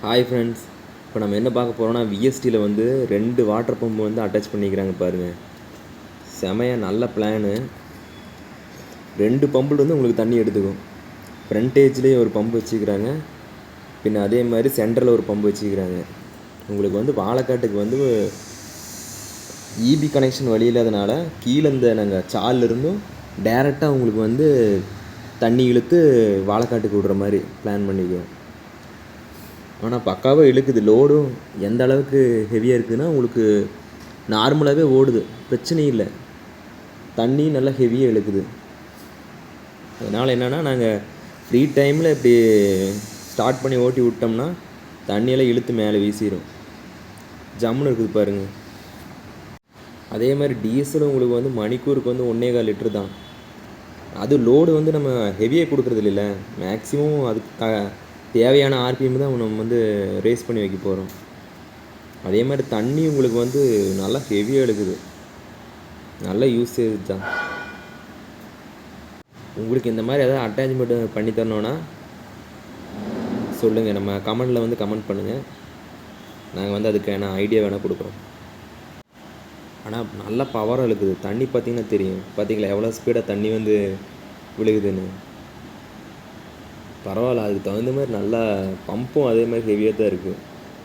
Hi friends, இப்போ நம்ம என்ன பார்க்க போகிறோம்னா விஎஸ்டியில் வந்து 2 வாட்டர் பம்பு வந்து அட்டாச் பண்ணிக்கிறாங்க பாருங்கள். செமையாக நல்ல பிளானு. 2 பம்பில் வந்து உங்களுக்கு தண்ணி எடுத்துக்கும். ஃப்ரண்டேஜ்லேயே ஒரு பம்பு வச்சுக்கிறாங்க, பின்ன அதே மாதிரி சென்டரில் ஒரு பம்பு வச்சுக்கிறாங்க. உங்களுக்கு வந்து வாழைக்காட்டுக்கு வந்து இபி கனெக்ஷன் வழி இல்லாதனால கீழே இந்த நாங்கள் சாலிருந்தும் டேரெக்டாக உங்களுக்கு வந்து தண்ணி இழுத்து வாழைக்காட்டுக்கு விடுற மாதிரி பிளான் பண்ணிக்குவோம். ஆனால் பக்காவாக இழுக்குது. லோடும் எந்த அளவுக்கு ஹெவியாக இருக்குதுன்னா உங்களுக்கு நார்மலாகவே ஓடுது, பிரச்சனை இல்லை. தண்ணி நல்லா ஹெவியாக இழுக்குது. அதனால் என்னென்னா நாங்கள் ஃப்ரீ டைமில் இப்படி ஸ்டார்ட் பண்ணி ஓட்டி விட்டோம்னா தண்ணியெல்லாம் இழுத்து மேலே வீசிடும். ஜம்முன்னு இருக்குது பாருங்கள். அதே மாதிரி டீசலும் உங்களுக்கு வந்து மணிக்கூருக்கு வந்து 1.25 லிட்டரு தான். அது லோடு வந்து நம்ம ஹெவியாக கொடுக்குறது இல்லை, மேக்ஸிமம் அதுக்கு தேவையான ஆர்பிஎம் தான் நம்ம வந்து ரேஸ் பண்ணி வைக்க போகிறோம். அதே மாதிரி தண்ணி உங்களுக்கு வந்து நல்லா ஹெவியாக எடுக்குது, நல்ல யூஸேஜ் தான். உங்களுக்கு இந்த மாதிரி எதாவது அட்டாச்மெண்ட் பண்ணி தரணுன்னா சொல்லுங்கள், நம்ம கமெண்டில் வந்து கமெண்ட் பண்ணுங்கள். நாங்கள் வந்து அதுக்கான ஐடியா வேணால் கொடுக்குறோம். ஆனால் நல்லா பவராக இழுக்குது. தண்ணி பார்த்திங்கன்னா தெரியும், பார்த்தீங்களா எவ்வளோ ஸ்பீடாக தண்ணி வந்து விழுகுதுன்னு. பரவாயில்ல, அதுக்கு தகுந்த மாதிரி நல்லா பம்பும் அதே மாதிரி ஹெவியாக தான் இருக்குது.